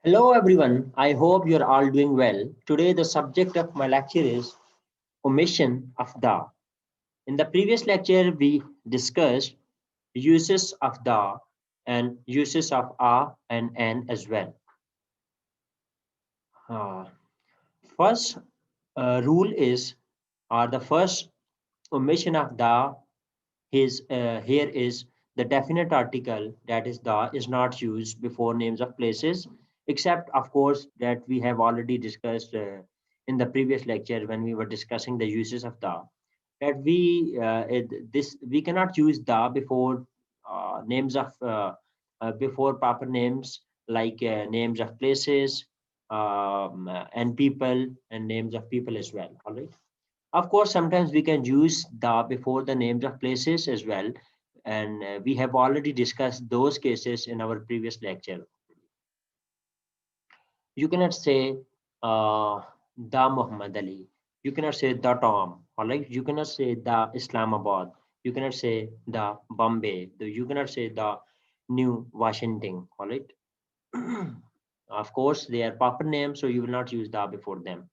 Hello everyone, I hope you're all doing well. Today the subject of my lecture is omission of the. In the previous lecture we discussed uses of the and uses of a and an as well. Uh, First rule is or the first omission of the is here is the definite article, that is the, is not used before names of places, except of course that we have already discussed in the previous lecture when we were discussing the uses of the, that this we cannot use the before names of before proper names like names of places and people and names of people as well. All right. Of course, sometimes we can use the before the names of places as well, and we have already discussed those cases in our previous lecture. You cannot say the Muhammad Ali. You cannot say the Tom. All right. You cannot say the Islamabad. You cannot say the Bombay. You cannot say the New Washington. All right. Of course, they are proper names, so you will not use the before them.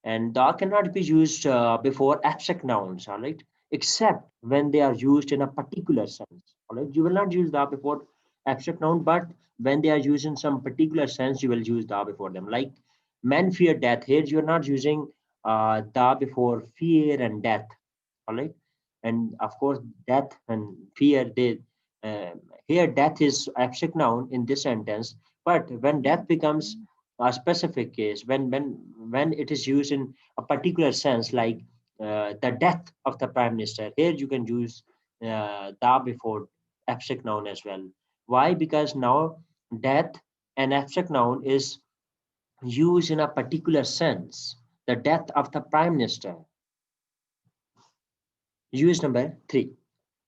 And the cannot be used before abstract nouns, all right, except when they are used in a particular sense. All right, you will not use the before abstract noun, but when they are used in some particular sense, you will use the before them. Like men fear death. Here you are not using the before fear and death. All right, and of course death and fear, they uh, here death is abstract noun in this sentence, but when death becomes a specific case, when it is used in a particular sense, like the death of the prime minister, here you can use the before abstract noun as well. Why? Because now death and abstract noun is used in a particular sense. The death of the prime minister. Use number three.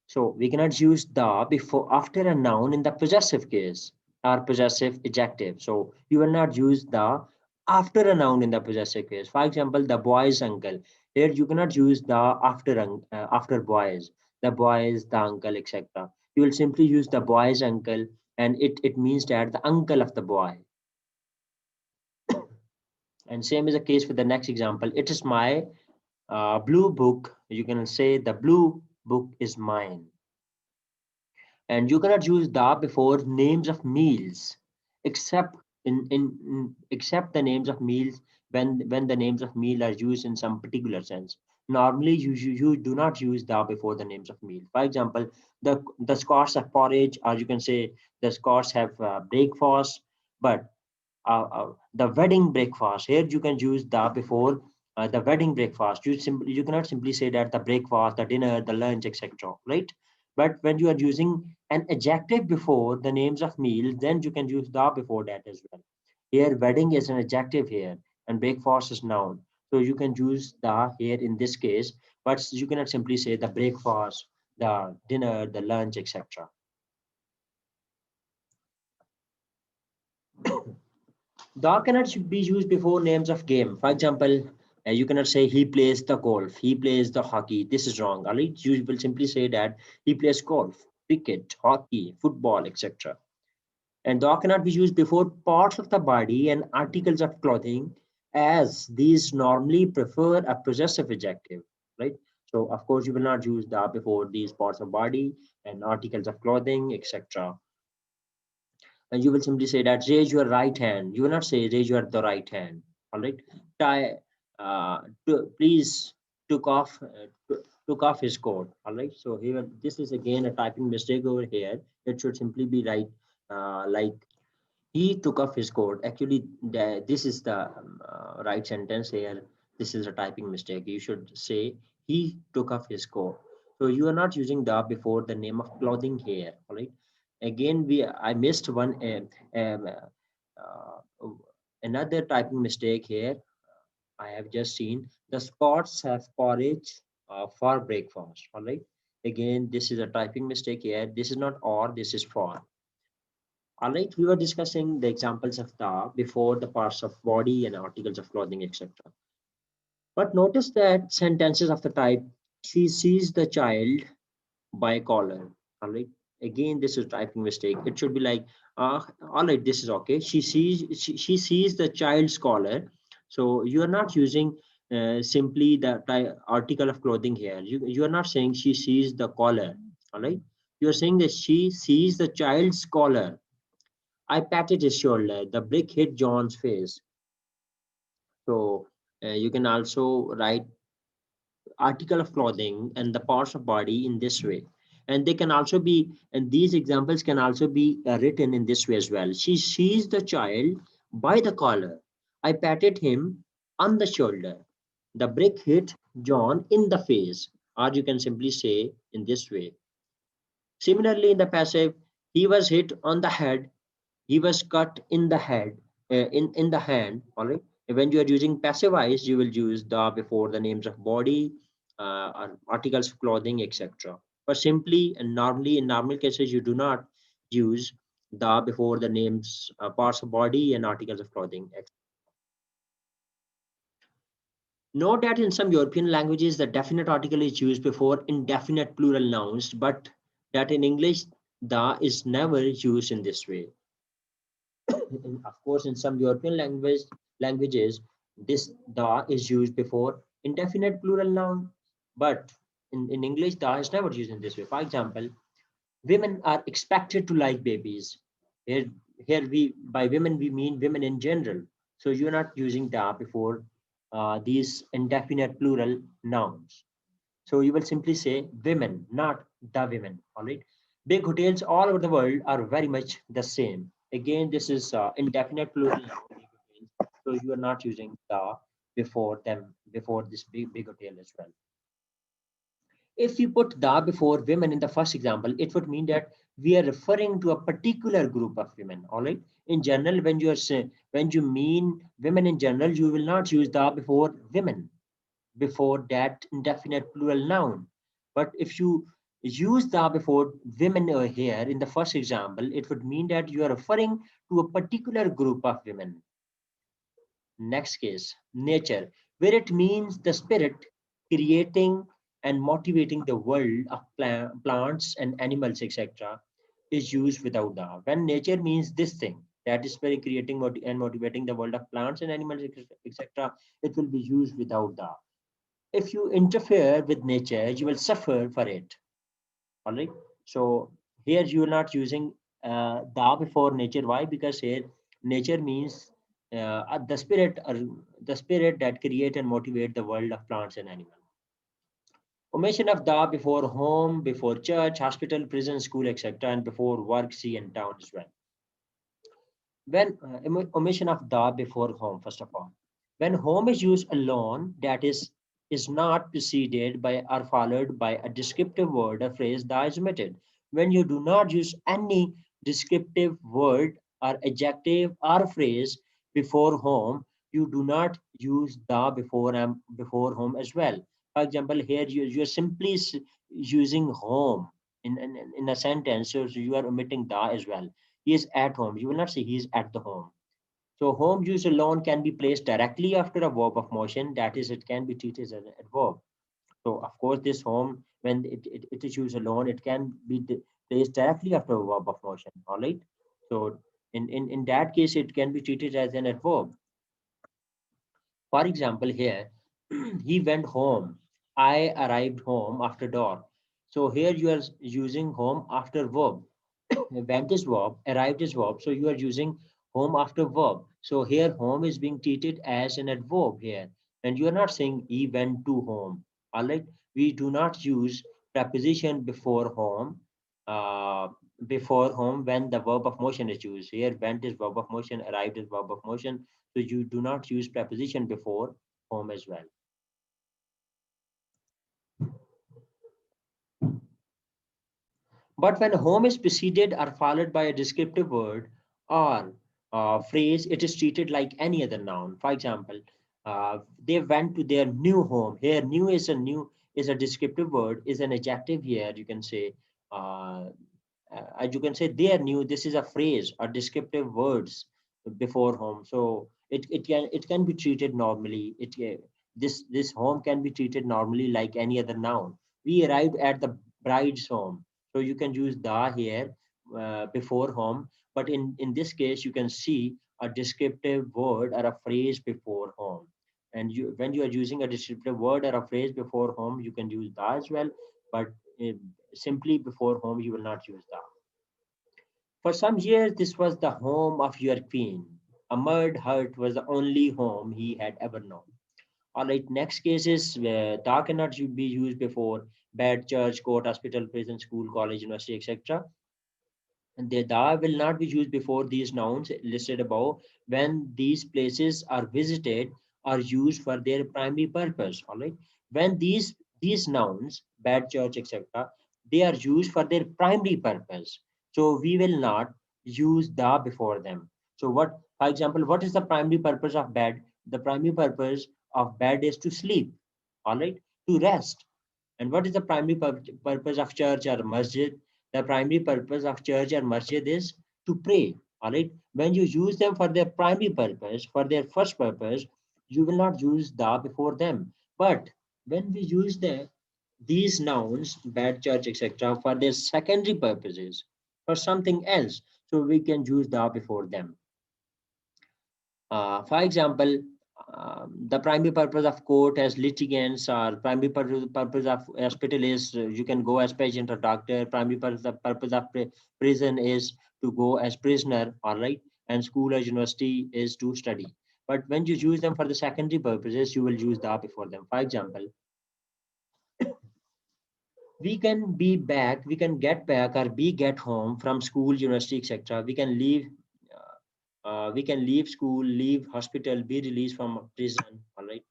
So we cannot use the before after a noun in the possessive case or possessive adjective. So you will not use the after a noun in the possessive case. For example, the boy's uncle. Here you cannot use the after boys, the boys, the uncle, etc. You will simply use the boy's uncle, and it means that the uncle of the boy. And same is the case with the next example. It is my blue book. You can say the blue book is mine. And you cannot use the before names of meals except except the names of meals when the names of meal are used in some particular sense. Normally you do not use the before the names of meal. For example, the Scots have porridge, or you can say the Scots have breakfast. But the wedding breakfast, here you can use the before the wedding breakfast. You cannot simply say that the breakfast, the dinner, the lunch, etc., right? But when you are using an adjective before the names of meals, then you can use the before that as well. Here wedding is an adjective here, and breakfast is noun, so you can use the here in this case, but you cannot simply say the breakfast, the dinner, the lunch, etc. The cannot be used before names of game. For example, you cannot say he plays the golf, he plays the hockey. This is wrong. All right, you will simply say that he plays golf, cricket, hockey, football, etc. And the cannot be used before parts of the body and articles of clothing, as these normally prefer a possessive adjective, right? So of course you will not use the before these parts of body and articles of clothing, etc. And you will simply say that raise your right hand. You will not say raise your the right hand. All right. Tie, please took off took off his coat. All right. So here this is again a typing mistake over here. It should simply be right, like he took off his coat. Actually, this is the right sentence here. This is a typing mistake. You should say he took off his coat. So you are not using the before the name of clothing here. All right. Again, we I missed one another typing mistake here. I have just seen the Scots have porridge for breakfast. All right. Again, this is a typing mistake here. This is not or. This is for. All right, we were discussing the examples of the before the parts of body and articles of clothing, etc. But notice that sentences of the type she sees the child by collar. All right. Again, this is typing mistake. It should be like, all right, this is okay. She sees the child's collar. So you are not using simply the article of clothing here. You are not saying she sees the collar. All right. You are saying that she sees the child's collar. I patted his shoulder. The brick hit John's face. So you can also write article of clothing and the parts of body in this way, and they can also be, and these examples can also be written in this way as well. She sees the child by the collar. I patted him on the shoulder. The brick hit John in the face. Or you can simply say in this way. Similarly, in the passive, he was hit on the head. He was cut in the head, in the hand. All right. When you are using passive voice, you will use the before the names of body, or articles of clothing, etc. But simply and normally in normal cases, you do not use the before the names, parts of body and articles of clothing. Note that in some European languages, the definite article is used before indefinite plural nouns, but that in English, the is never used in this way. Of course, in some European languages, this the is used before indefinite plural noun, but in English, the is never used in this way. For example, women are expected to like babies. Here, here we by women we mean women in general. So you're not using the before these indefinite plural nouns. So you will simply say women, not the women. All right. Big hotels all over the world are very much the same. Again, this is indefinite plural noun. Big hotels. So you are not using the before them before this big hotel as well. If we put the before women in the first example, it would mean that we are referring to a particular group of women. All right. In general, when you are saying when you mean women in general, you will not use the before women before that indefinite plural noun. But if you use the before women here in the first example, it would mean that you are referring to a particular group of women. Next case, nature, where it means the spirit creating and motivating the world of plants and animals, etc., is used without the. When nature means this thing, that is spirit creating and motivating the world of plants and animals, etc., it will be used without the. If you interfere with nature, you will suffer for it. All right. So here you are not using da before nature. Why? Because here nature means the spirit that create and motivate the world of plants and animals. Omission of da before home, before church, hospital, prison, school, etc., and before work, sea, and town as well. When omission of the before home, first of all, when home is used alone, that is not preceded by or followed by a descriptive word or phrase, the is omitted. When you do not use any descriptive word or adjective or phrase before home, you do not use the before home as well. For example, here you're simply using home in a sentence, so you are omitting the as well. He is at home. You will not say he is at the home. So home use alone can be placed directly after a verb of motion. That is, it can be treated as an adverb. So of course, this home, when it is used alone, it can be placed directly after a verb of motion. All right. So in that case, it can be treated as an adverb. For example, here, he went home. I arrived home after dark. So here you are using home after verb. Went is verb, arrived is verb. So you are using home after verb. So here home is being treated as an adverb here. And you are not saying he went to home. All right. We do not use preposition uh, before home when the verb of motion is used. Here went is verb of motion, arrived is verb of motion. So you do not use preposition before home as well. But when home is preceded or followed by a descriptive word or phrase, it is treated like any other noun. For example, they went to their new home. Here, new is a descriptive word, is an adjective here. Uh, you can say they are new. This is a phrase or descriptive words before home. So it can be treated normally. This home can be treated normally like any other noun. We arrived at the bride's home. So you can use da here before home, but in this case, you can see a descriptive word or a phrase before home. And when you are using a descriptive word or a phrase before home, you can use da as well, but uh, simply before home, you will not use da. For some years, this was the home of your queen. A mud hut was the only home he had ever known. All right, next case is da cannot be used before bed, church, court, hospital, prison, school, college, university, etc. And the da will not be used before these nouns listed above when these places are visited or used for their primary purpose. All right, when these nouns, bed, church, etc., they are used for their primary purpose. So we will not use da before them. So what, for example, what is the primary purpose of bed? The primary purpose of bed is to sleep. All right, to rest. And what is the primary purpose of church or masjid? The primary purpose of church or masjid is to pray. All right. When you use them for their primary purpose, for their first purpose, you will not use da before them. But when we use these nouns, bad church, etc., for their secondary purposes, for something else, so we can use da before them. For example, the primary purpose of court as litigants or primary purpose of hospital is you can go as patient or doctor. Primary purpose of prison is to go as prisoner, all right, and school or university is to study. But when you use them for the secondary purposes, you will use the before them. For example, we can get back or be get home from school, university, etc. We can leave school, leave hospital, be released from prison, all right.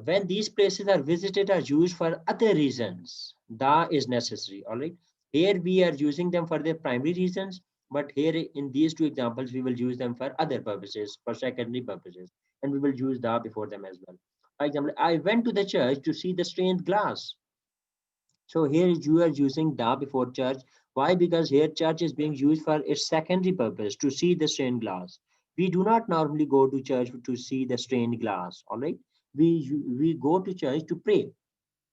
When these places are visited or used for other reasons, da is necessary. All right. Here we are using them for their primary reasons, but here in these two examples, we will use them for other purposes, for secondary purposes, and we will use da before them as well. For example, I went to the church to see the stained glass. So here you are using da before church. Why? Because here church is being used for its secondary purpose to see the stained glass. We do not normally go to church to see the stained glass. All right. We go to church to pray.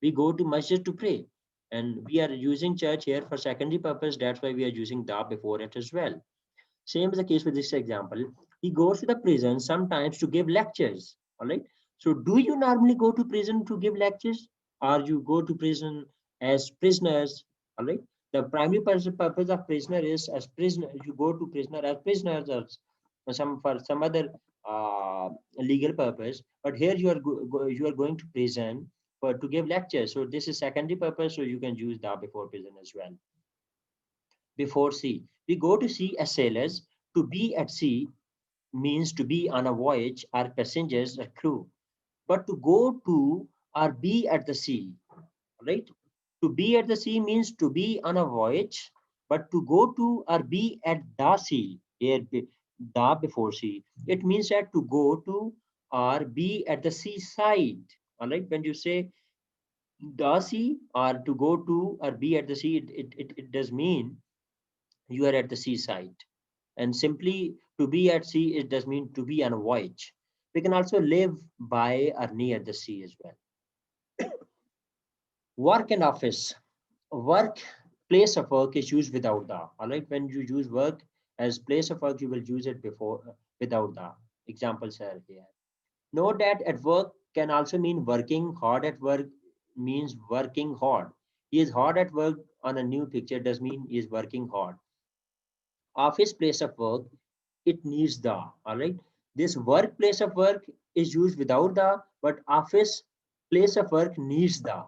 We go to masjid to pray. And we are using church here for secondary purpose. That's why we are using da before it as well. Same is the case with this example. He goes to the prison sometimes to give lectures. All right. So, do you normally go to prison to give lectures, or you go to prison as prisoners? All right. The primary purpose of prisoner is as prisoner. You go to prisoner as prisoners, or some for some other legal purpose. But here you are you are going to prison for to give lectures. So this is secondary purpose. So you can use that before prison as well. Before sea. We go to sea as sailors. To be at sea means to be on a voyage or passengers or crew. But to go to or be at the sea, right? To be at the sea means to be on a voyage, but to go to or be at the sea, here the before sea, it means that to go to or be at the seaside. All right, when you say the sea or to go to or be at the sea, it does mean you are at the seaside. And simply to be at sea, it does mean to be on a voyage. We can also live by or near the sea as well. Work and office. Work, place of work is used without the. All right, when you use work as place of work, you will use it before without the. Examples are here. Note that at work can also mean working hard at work means working hard. He is hard at work on a new picture does mean he is working hard. Office place of work, it needs the. All right. This workplace of work is used without the, but office place of work needs the.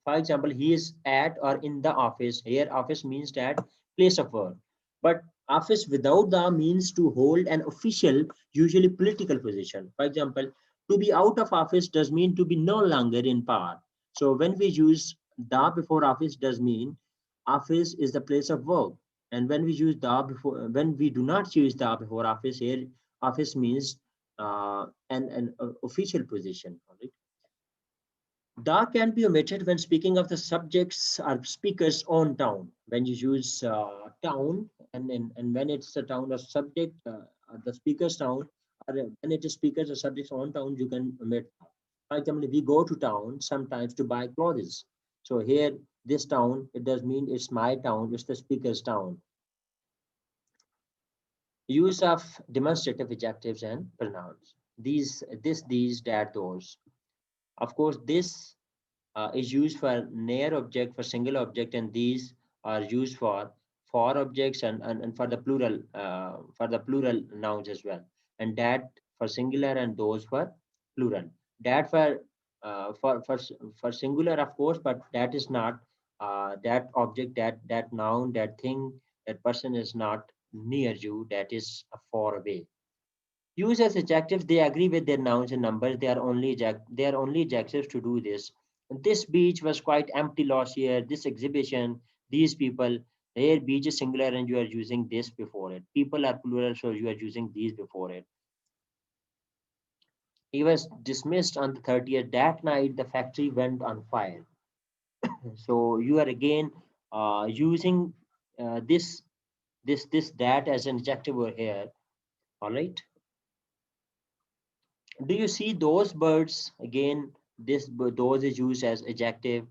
For example, he is at or in the office. Here, office means that place of work. But office without the means to hold an official, usually political position. For example, to be out of office does mean to be no longer in power. So when we use the before office does mean office is the place of work. And when we use the before, when we do not use the before office here, office means an official position. All right. Da can be omitted when speaking of the subject's or speaker's own town. When you use town and when it's a town or subject, the speaker's town, or when it is speaker's or subject's own town, you can omit. For example, we go to town sometimes to buy clothes. So here This town, it does mean it's my town, it's the speaker's town. Use of demonstrative adjectives and pronouns. These, that, those. Of course, this is used for near object, for single object, and these are used for objects and for the plural nouns as well. And that for singular and those for plural. That for singular, of course, but that is not that object, that noun, that thing, that person is not near you. That is far away. Used as adjectives, they agree with their nouns and numbers. They are only adjectives to do this. This beach was quite empty last year. This exhibition, these people. Here, beach is singular and you are using this before it. People are plural, so you are using these before it. He was dismissed on the 30th. That night, the factory went on fire. So you are again using this, that as an adjective over here. All right. Do you see those birds? Again, those is used as adjective.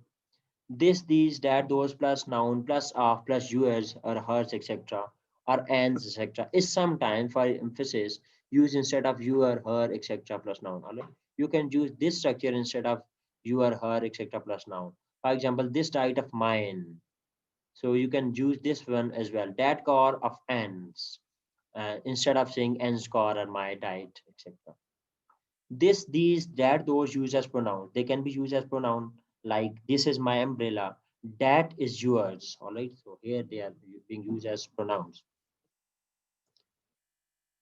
This, these, that, those plus noun plus of plus yours or hers, etc. or ands, etc. is sometimes for emphasis used instead of your, her, etc. plus noun. All right? You can use this structure instead of your, her, etc. plus noun. For example, this diet of mine. So you can use this one as well. That car of ants instead of saying ants car or my diet, etc. This, these, that, those used as pronouns. They can be used as pronoun like this is my umbrella, that is yours. All right. So here they are being used as pronouns.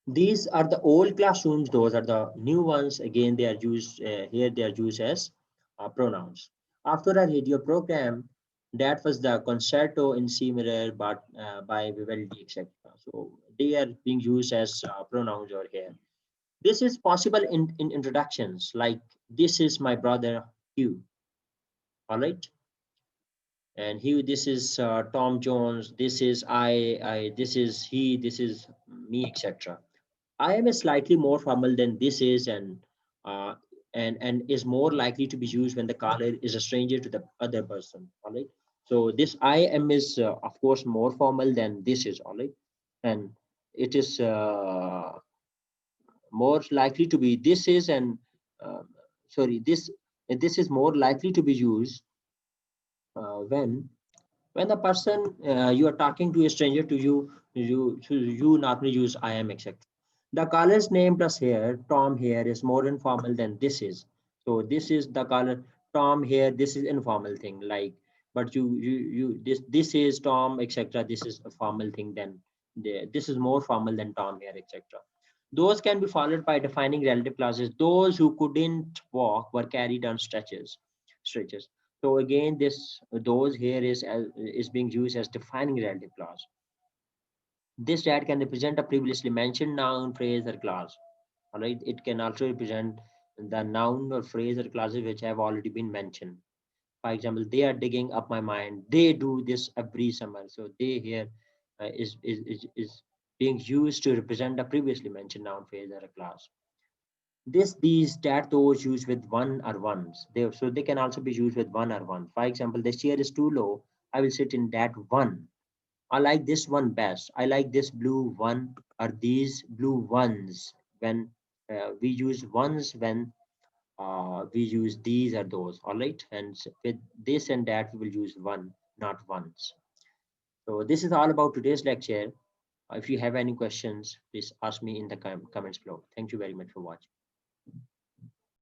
These are the old classrooms. Those are the new ones. Again, they are used here. They are used as pronouns. After a radio program, that was the concerto in C minor, but by Vivaldi, etc. So they are being used as pronouns over here. This is possible in introductions like this is my brother Hugh. All right. And Hugh, this is Tom Jones. This is this is he. This is me, etc. I am a slightly more formal than this is, uh, and is more likely to be used when the caller is a stranger to the other person. All right. So this I am is of course more formal than this is. All right, and it is more likely to be this is and uh, sorry this is more likely to be used when the person you are talking to a stranger to you normally use I am, etc. The caller's name plus here Tom here is more informal than this is. So this is the caller Tom here. This is informal thing like, but this is Tom, etc. This is a formal thing. Then this is more formal than Tom here, etc. Those can be followed by defining relative clauses. Those who couldn't walk were carried on stretches. So again, this those here is being used as defining relative clause. This that can represent a previously mentioned noun, phrase, or clause. All right. It can also represent the noun or phrase or clauses which have already been mentioned. For example, they are digging up my mind. They do this every summer. So they here is being used to represent a previously mentioned noun, phrase, or a clause. This, these, that, those used with one or ones. So they can also be used with one or one. For example, the chair is too low. I will sit in that one. I like this one best. I like this blue one or these blue ones. When we use ones when we use these or those. All right. And with this and that, we will use one, not ones. So this is all about today's lecture. If you have any questions, please ask me in the comments below. Thank you very much for watching.